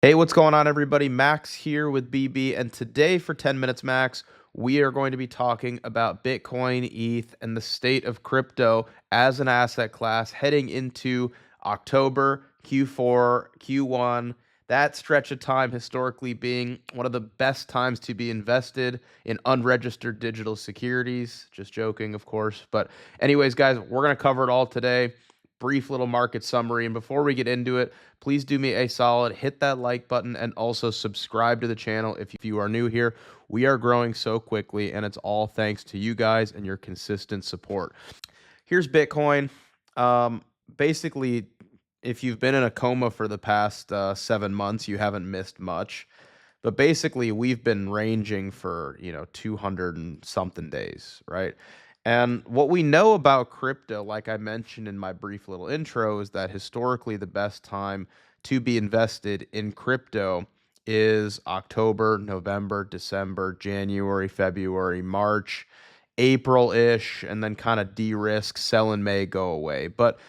Hey, what's going on, everybody? Max here with BB, and today for 10 minutes max, we are going to be talking about Bitcoin, ETH, and the state of crypto as an asset class heading into October, Q4, Q1. That stretch of time historically being one of the best times to be invested in unregistered digital securities. Just joking, of course. But anyways, guys, we're going to cover it all today. Brief little market summary. And before we get into it, please do me a solid, hit that like button, and also subscribe to the channel if you are new here. We are growing so quickly, and it's all thanks to you guys and your consistent support. Here's Bitcoin. Basically, if you've been in a coma for the past 7 months, you haven't missed much. But basically, we've been ranging for, 200 and something days, right? And what we know about crypto, like I mentioned in my brief little intro, is that historically the best time to be invested in crypto is October, November, December, January, February, March, April-ish, and then kind of de-risk, sell in May, go away. But,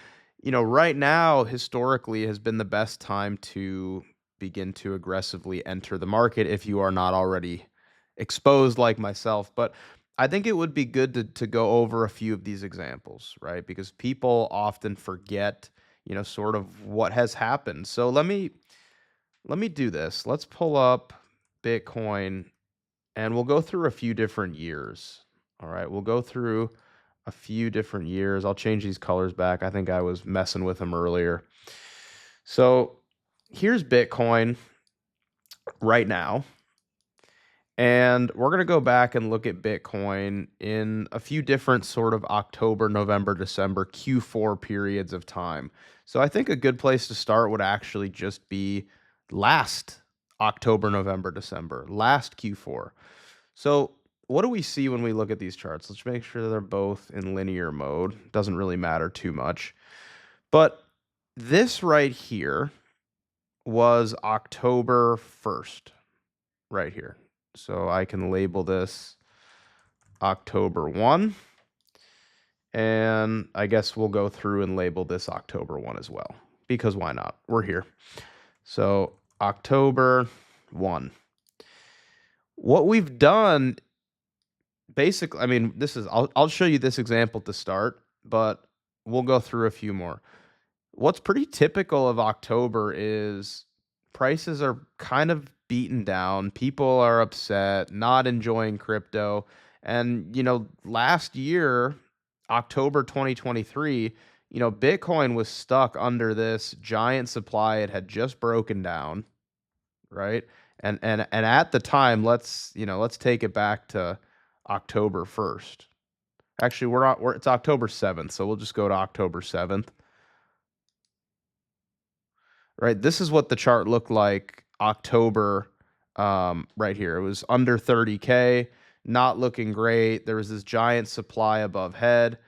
right now, historically, has been the best time to begin to aggressively enter the market if you are not already exposed like myself. But I think it would be good to go over a few of these examples, right? Because people often forget, sort of what has happened. So let me do this. Let's pull up Bitcoin and we'll go through a few different years. All right, we'll go through a few different years. I'll change these colors back. I think I was messing with them earlier. So here's Bitcoin right now. And we're going to go back and look at Bitcoin in a few different sort of October, November, December, Q4 periods of time. So I think a good place to start would actually just be last October, November, December, last Q4. So what do we see when we look at these charts? Let's make sure they're both in linear mode. Doesn't really matter too much. But this right here was October 1st, right here. So I can label this October 1. And I guess we'll go through and label this October 1 as well, because why not? We're here. So October 1. What we've done, basically, I mean, I'll show you this example to start, but we'll go through a few more. What's pretty typical of October is prices are kind of beaten down. People are upset, not enjoying crypto. And, last year, October 2023, Bitcoin was stuck under this giant supply. It had just broken down, right? And at the time, let's take it back to October 1st. Actually, it's October 7th, so we'll just go to October 7th. Right, this is what the chart looked like October, right here. It was under 30K, not looking great. There was this giant supply above head.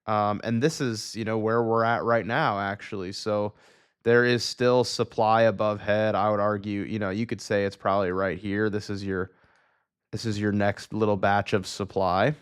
And this is, where we're at right now, actually. So there is still supply above head. I would argue, you could say it's probably right here. This is your next little batch of supply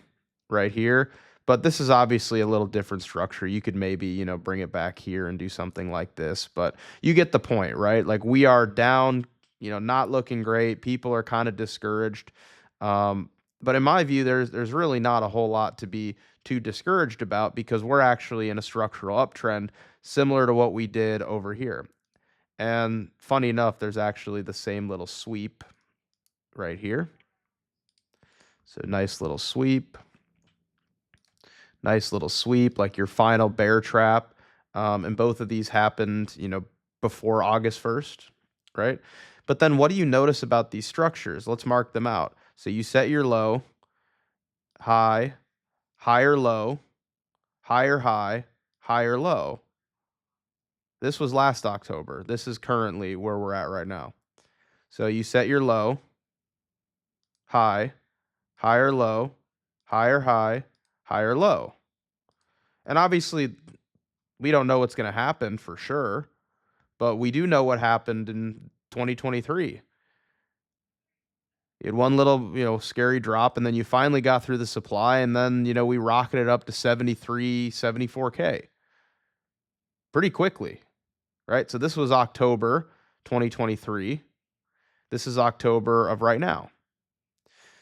right here. But this is obviously a little different structure. You could maybe, bring it back here and do something like this. But you get the point, right? Like we are down, not looking great. People are kind of discouraged. But in my view, there's really not a whole lot to be too discouraged about because we're actually in a structural uptrend similar to what we did over here. And funny enough, there's actually the same little sweep right here. So nice little sweep. Nice little sweep, like your final bear trap. And both of these happened, before August 1st, right? But then what do you notice about these structures? Let's mark them out. So you set your low, high, higher low, higher high, higher low. This was last October. This is currently where we're at right now. So you set your low, high, higher low, higher high, higher low. And obviously, we don't know what's going to happen for sure, but we do know what happened in 2023. You had one little, scary drop, and then you finally got through the supply, and then, we rocketed up to 73, 74K pretty quickly, right? So this was October 2023. This is October of right now.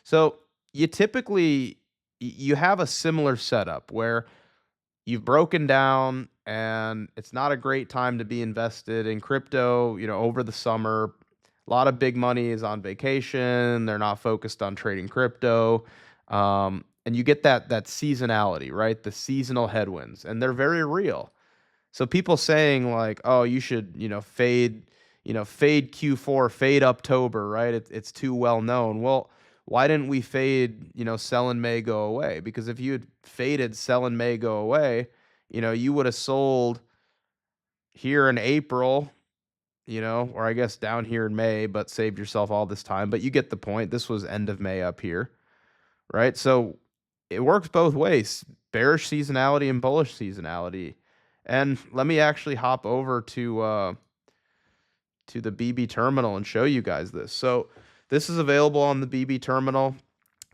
So you typically you have a similar setup where you've broken down and it's not a great time to be invested in crypto, over the summer. A lot of big money is on vacation. They're not focused on trading crypto. And you get that seasonality, right? The seasonal headwinds, and they're very real. So people saying like, "Oh, you should, fade Q4, fade October," right? It's too well known. Well, why didn't we fade, sell in May, go away? Because if you had faded sell in May, go away, you would have sold here in April, or I guess down here in May, but saved yourself all this time. But you get the point. This was end of May up here, right? So it works both ways, bearish seasonality and bullish seasonality. And let me actually hop over to the BB terminal and show you guys this. So this is available on the BB terminal.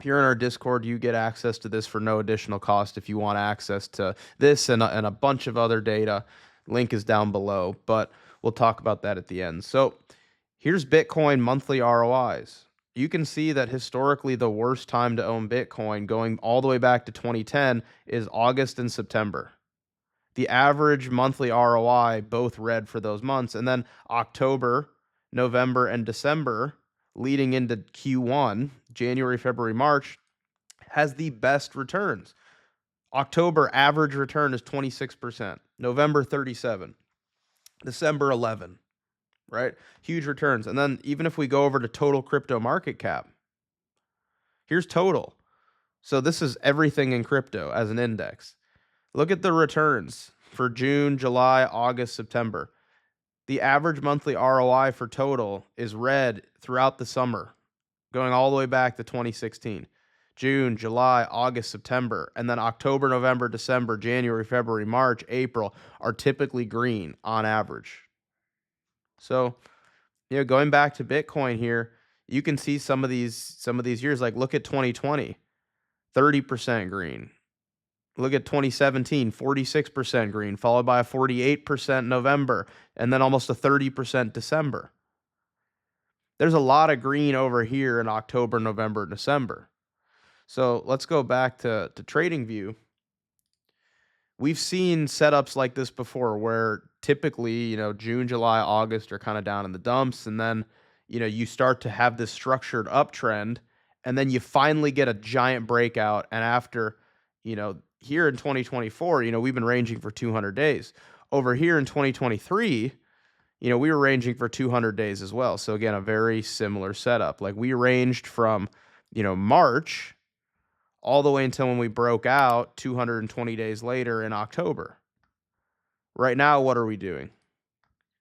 Here in our Discord, you get access to this for no additional cost if you want access to this and a bunch of other data. Link is down below, but we'll talk about that at the end. So here's Bitcoin monthly ROIs. You can see that historically the worst time to own Bitcoin, going all the way back to 2010, is August and September. The average monthly ROI, both red for those months, and then October, November, and December leading into Q1, January, February, March, has the best returns. October average return is 26%, November 37, December 11, right? Huge returns. And then even if we go over to total crypto market cap, here's total. So this is everything in crypto as an index. Look at the returns for June, July, August, September. The average monthly ROI for total is red throughout the summer, going all the way back to 2016. June, July, August, September, and then October, November, December, January, February, March, April are typically green on average. So, going back to Bitcoin here, you can see some of these years, like look at 2020, 30% green. Look at 2017, 46% green, followed by a 48% November, and then almost a 30% December. There's a lot of green over here in October, November, December. So let's go back to TradingView. We've seen setups like this before where typically, June, July, August are kind of down in the dumps. And then, you start to have this structured uptrend. And then you finally get a giant breakout. And after, here in 2024, we've been ranging for 200 days. Over here in 2023, we were ranging for 200 days as well. So again, a very similar setup. Like we ranged from, March all the way until when we broke out 220 days later in October. Right now, what are we doing?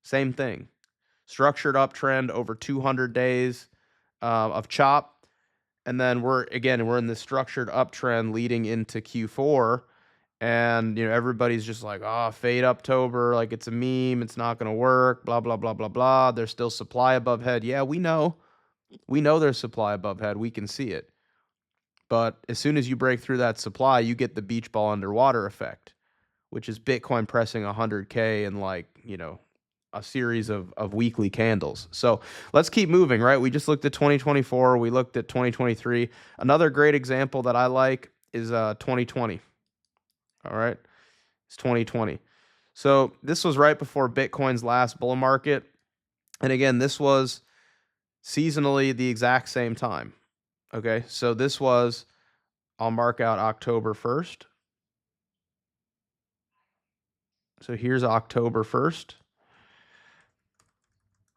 Same thing. Structured uptrend over 200 days of chop. And then we're in this structured uptrend leading into Q4. And, everybody's just like, oh, fade October. Like it's a meme. It's not going to work. Blah, blah, blah, blah, blah. There's still supply above head. Yeah, we know. We know there's supply above head. We can see it. But as soon as you break through that supply, you get the beach ball underwater effect, which is Bitcoin pressing 100K in a series of weekly candles. So let's keep moving, right? We just looked at 2024. We looked at 2023. Another great example that I like is 2020. All right. It's 2020. So this was right before Bitcoin's last bull market. And again, this was seasonally the exact same time. Okay. So this was, I'll mark out October 1st. So here's October 1st.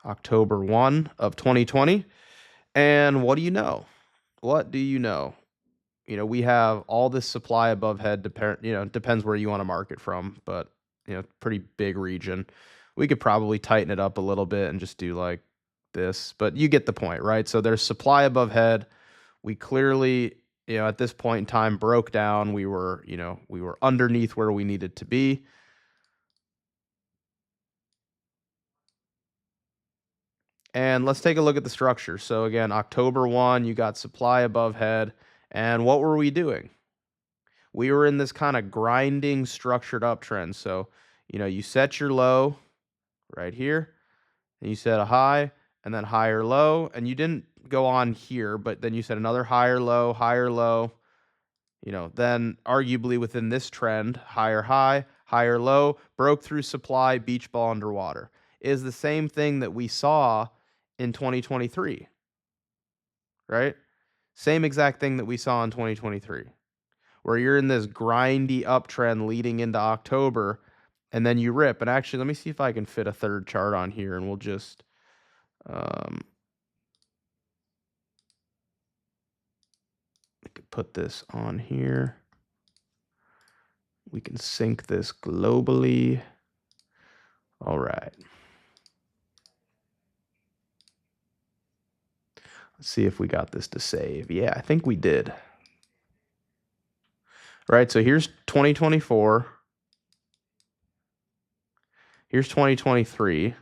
October 1 of 2020. And what do you know? What do you know? We have all this supply above head, depends where you want to market from, but, pretty big region. We could probably tighten it up a little bit and just do like this, but you get the point, right? So there's supply above head. We clearly, at this point in time broke down. We were underneath where we needed to be. And let's take a look at the structure. So again, October 1, you got supply above head. And what were we doing? We were in this kind of grinding structured uptrend. So, you set your low right here and you set a high, and then higher low, and you didn't go on here, but then you said another higher low, then arguably within this trend, higher high, higher low, broke through supply, beach ball underwater, is the same thing that we saw in 2023, right? Same exact thing that we saw in 2023, where you're in this grindy uptrend leading into October, and then you rip. And actually, let me see if I can fit a third chart on here, and we'll just I could put this on here. We can sync this globally. All right. Let's see if we got this to save. Yeah, I think we did. Right, so here's 2024. Here's 2023.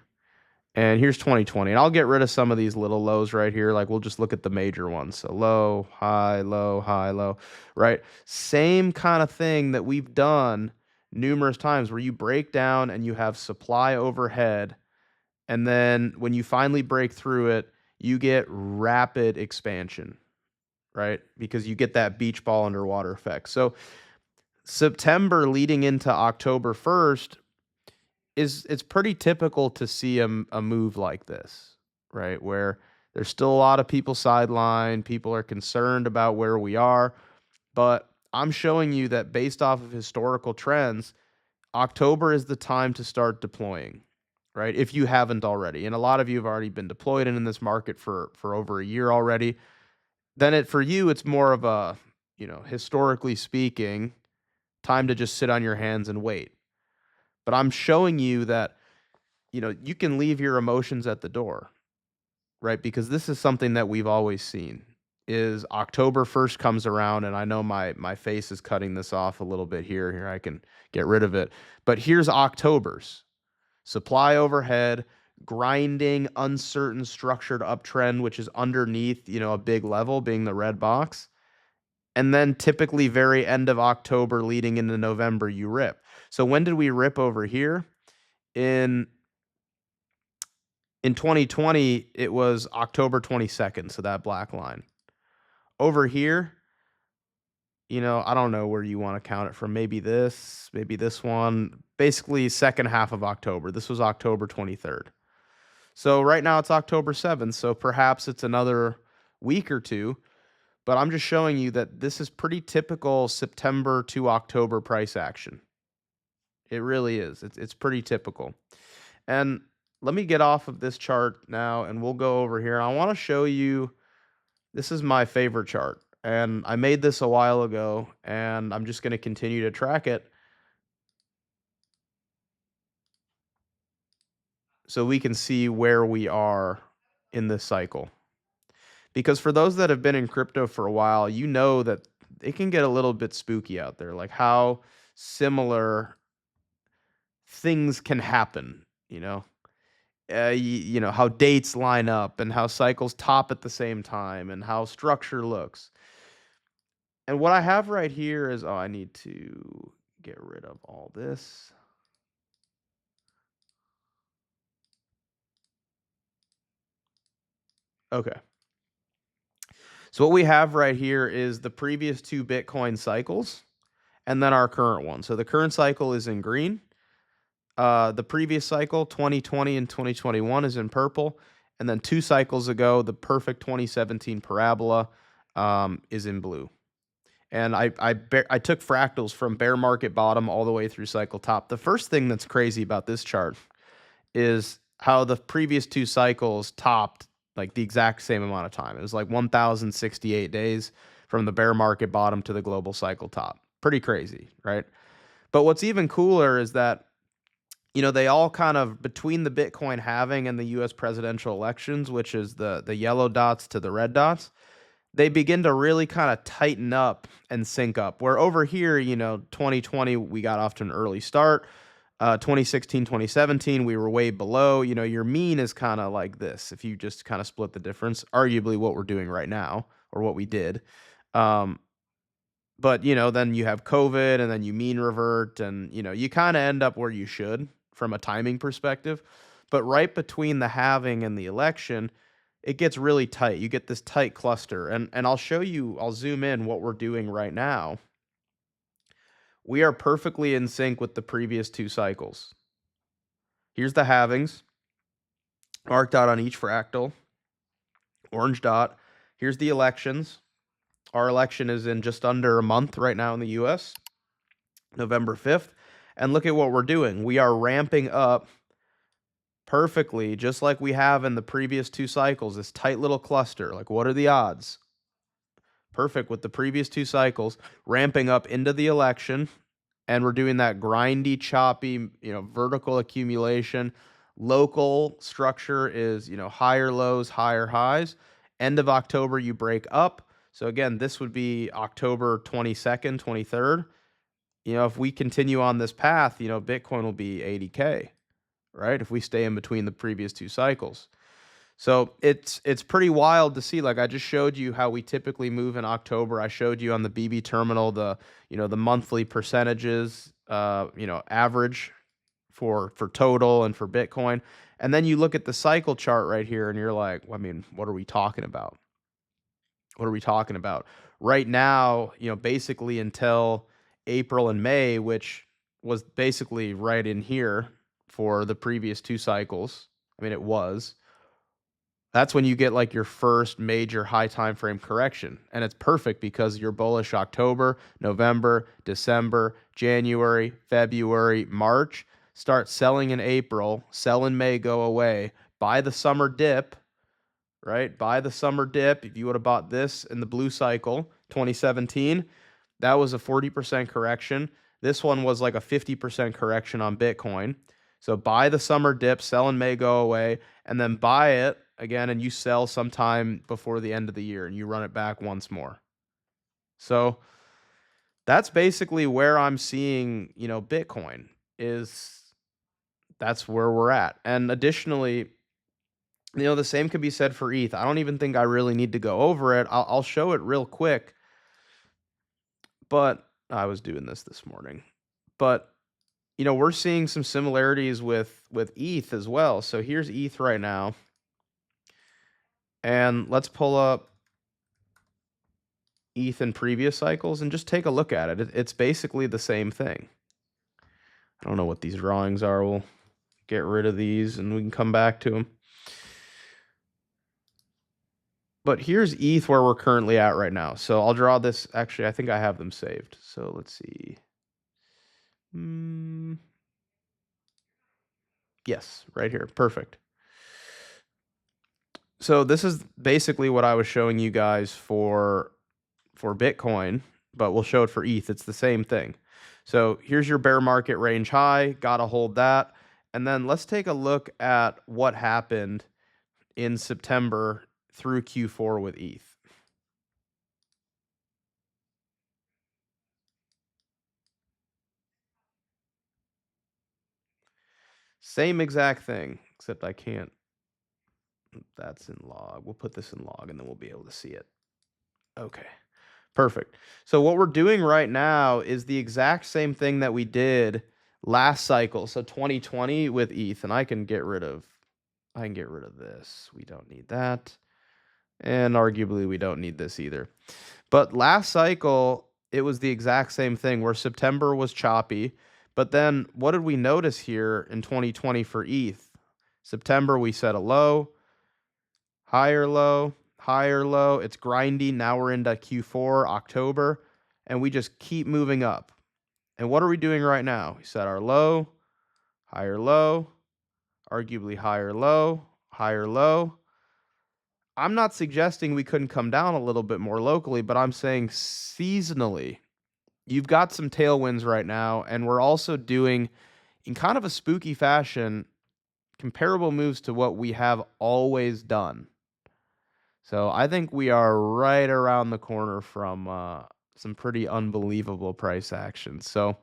And here's 2020. And I'll get rid of some of these little lows right here. Like, we'll just look at the major ones. So low, high, low, right? Same kind of thing that we've done numerous times, where you break down and you have supply overhead. And then when you finally break through it, you get rapid expansion, right? Because you get that beach ball underwater effect. So September leading into October 1st, it's pretty typical to see a move like this, right? Where there's still a lot of people sidelined, people are concerned about where we are, but I'm showing you that based off of historical trends, October is the time to start deploying, right? If you haven't already. And a lot of you have already been deployed in this market for over a year already. Then for you, it's more of a, historically speaking, time to just sit on your hands and wait. But I'm showing you that, you can leave your emotions at the door, right? Because this is something that we've always seen is October 1st comes around, and I know my face is cutting this off a little bit here. Here, I can get rid of it. But here's October's supply overhead, grinding, uncertain, structured uptrend, which is underneath, a big level being the red box. And then typically very end of October leading into November, you rip. So when did we rip over here? In 2020, it was October 22nd, so that black line. Over here, I don't know where you want to count it from. Maybe this one. Basically, second half of October. This was October 23rd. So right now it's October 7th, so perhaps it's another week or two. But I'm just showing you that this is pretty typical September to October price action. It really is. It's pretty typical. And let me get off of this chart now, and we'll go over here. I want to show you, this is my favorite chart. And I made this a while ago, and I'm just going to continue to track it so we can see where we are in this cycle. Because for those that have been in crypto for a while, you know that it can get a little bit spooky out there, like how similar things can happen, how dates line up and how cycles top at the same time and how structure looks. And what I have right here is, I need to get rid of all this. Okay. So what we have right here is the previous two Bitcoin cycles and then our current one. So the current cycle is in green. The previous cycle, 2020 and 2021, is in purple. And then 2 cycles ago, the perfect 2017 parabola is in blue. And I took fractals from bear market bottom all the way through cycle top. The first thing that's crazy about this chart is how the previous 2 cycles topped like the exact same amount of time. It was like 1,068 days from the bear market bottom to the global cycle top. Pretty crazy, right? But what's even cooler is that, they all kind of, between the Bitcoin halving and the US presidential elections, which is the yellow dots to the red dots, they begin to really kind of tighten up and sync up. Where over here, 2020, we got off to an early start. 2016, 2017, we were way below. Your mean is kind of like this. If you just kind of split the difference, arguably what we're doing right now, or what we did. But, then you have COVID, and then you mean revert, and, you kind of end up where you should from a timing perspective. But right between the halving and the election, it gets really tight. You get this tight cluster. And I'll show you, I'll zoom in what we're doing right now. We are perfectly in sync with the previous two cycles. Here's the halvings, marked out on each fractal, orange dot. Here's the elections. Our election is in just under a month right now in the US, November 5th. And look at what we're doing. We are ramping up perfectly, just like we have in the previous two cycles, this tight little cluster. Like, what are the odds? Perfect with the previous two cycles, ramping up into the election. And we're doing that grindy, choppy, vertical accumulation. Local structure is, higher lows, higher highs. End of October, you break up. So again, this would be October 22nd, 23rd. If we continue on this path, Bitcoin will be 80K, right? If we stay in between the previous two cycles. So it's pretty wild to see. Like, I just showed you how we typically move in October. I showed you on the BB terminal the monthly percentages, average for total and for Bitcoin. And then you look at the cycle chart right here and you're like, well, I mean, what are we talking about? What are we talking about? Right now, basically until April and May, which was basically right in here for the previous two cycles. I mean, it was. That's when you get like your first major high time frame correction. And it's perfect because you're bullish October, November, December, January, February, March. Start selling in April, sell in May, go away. Buy the summer dip, right? Buy the summer dip. If you would have bought this in the blue cycle, 2017, that was a 40% correction. This one was like a 50% correction on Bitcoin. So buy the summer dip, sell in May, go away, and then buy it again and you sell sometime before the end of the year and you run it back once more. So that's basically where I'm seeing, Bitcoin is that's where we're at. And additionally, the same could be said for ETH. I don't even think I really need to go over it. I'll show it real quick. But I was doing this morning. But we're seeing some similarities with ETH as well. So here's ETH right now. And let's pull up ETH in previous cycles and just take a look at it. It's basically the same thing. I don't know what these drawings are. We'll get rid of these and we can come back to them. But here's ETH where we're currently at right now. So I'll draw this. Actually, I think I have them saved. So let's see. Yes, right here. Perfect. So this is basically what I was showing you guys for Bitcoin, but we'll show it for ETH. It's the same thing. So here's your bear market range high. Got to hold that. And then let's take a look at what happened in September through Q4 with ETH. Same exact thing, except I can't. That's in log. We'll put this in log and then we'll be able to see it. Okay, perfect. So what we're doing right now is the exact same thing that we did last cycle. So 2020 with ETH, and I can get rid of this. We don't need that. And arguably we don't need this either. But last cycle, it was the exact same thing where September was choppy. But then what did we notice here in 2020 for ETH? September, we set a low, higher low, higher low. It's grindy. Now we're into Q4, October, and we just keep moving up. And what are we doing right now? We set our low, arguably higher low, higher low. I'm not suggesting we couldn't come down a little bit more locally, but I'm saying seasonally, you've got some tailwinds right now, and we're also doing, in kind of a spooky fashion, comparable moves to what we have always done. So I think we are right around the corner from some pretty unbelievable price action. So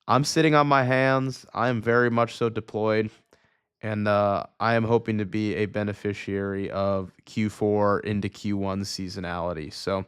I'm sitting on my hands. I am very much so deployed. And I am hoping to be a beneficiary of Q4 into Q1 seasonality. So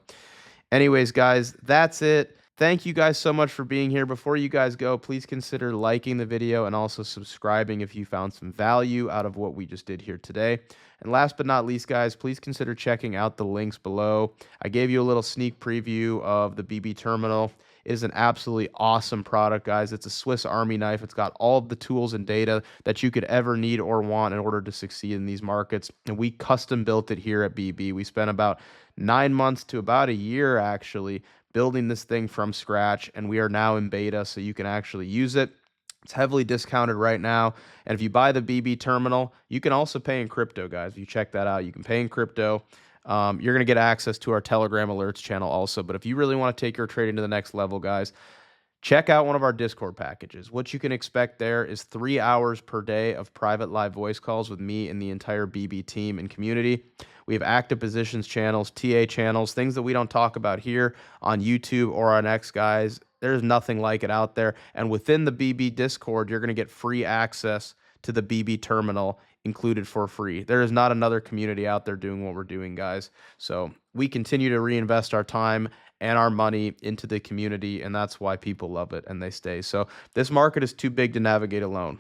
anyways, guys, that's it. Thank you guys so much for being here. Before you guys go, please consider liking the video and also subscribing if you found some value out of what we just did here today. And last but not least, guys, please consider checking out the links below. I gave you a little sneak preview of the BB Terminal. It is an absolutely awesome product, guys. It's a Swiss Army knife. It's got all of the tools and data that you could ever need or want in order to succeed in these markets. And we custom built it here at BB. We spent about 9 months to about a year, actually, building this thing from scratch, and we are now in beta, so you can actually use it. It's heavily discounted right now, and if you buy the BB terminal, you can also pay in crypto, guys. If you check that out, you can pay in crypto. You're going to get access to our Telegram alerts channel also, but if you really want to take your trading to the next level, guys, check out one of our Discord packages. What you can expect there is 3 hours per day of private live voice calls with me and the entire BB team and community. We have active positions channels, TA channels, things that we don't talk about here on YouTube or on X, guys. There's nothing like it out there. And within the BB Discord, you're going to get free access to the BB terminal included for free. There is not another community out there doing what we're doing, guys. So we continue to reinvest our time and our money into the community, and that's why people love it and they stay. So this market is too big to navigate alone.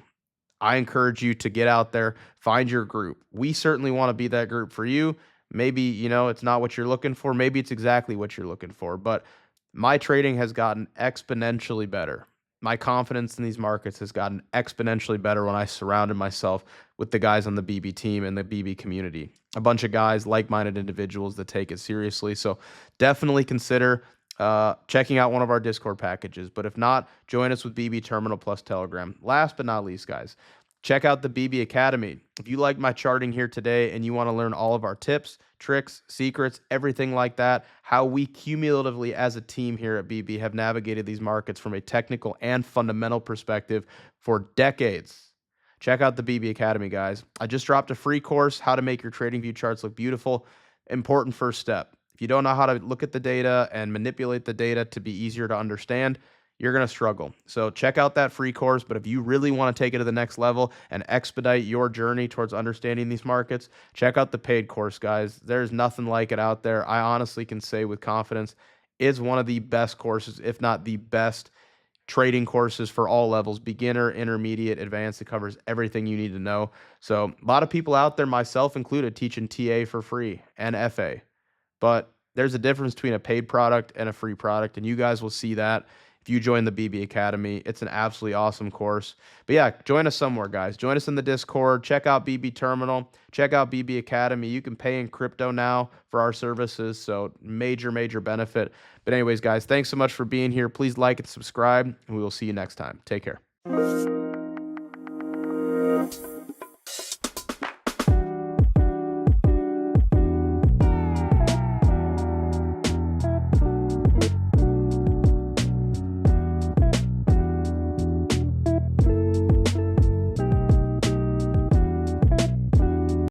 I encourage you to get out there, find your group. We certainly want to be that group for you. Maybe, it's not what you're looking for. Maybe it's exactly what you're looking for, but my trading has gotten exponentially better. My confidence in these markets has gotten exponentially better when I surrounded myself with the guys on the BB team and the BB community. A bunch of guys, like-minded individuals that take it seriously. So definitely consider checking out one of our Discord packages. But if not, join us with BB Terminal plus Telegram. Last but not least, guys, check out the BB Academy. If you like my charting here today and you want to learn all of our tips, tricks, secrets, everything like that, how we cumulatively as a team here at BB have navigated these markets from a technical and fundamental perspective for decades, check out the BB Academy, guys. I just dropped a free course, how to make your trading view charts look beautiful. Important first step. If you don't know how to look at the data and manipulate the data to be easier to understand, you're going to struggle. So check out that free course. But if you really want to take it to the next level and expedite your journey towards understanding these markets, check out the paid course, guys. There's nothing like it out there. I honestly can say with confidence, it's one of the best courses, if not the best trading courses for all levels, beginner, intermediate, advanced. It covers everything you need to know. So a lot of people out there, myself included, teaching TA for free and FA. But there's a difference between a paid product and a free product, and you guys will see that if you join the BB Academy. It's an absolutely awesome course. But yeah, join us somewhere, guys. Join us in the Discord. Check out BB Terminal. Check out BB Academy. You can pay in crypto now for our services, so major, major benefit. But anyways, guys, thanks so much for being here. Please like and subscribe, and we will see you next time. Take care.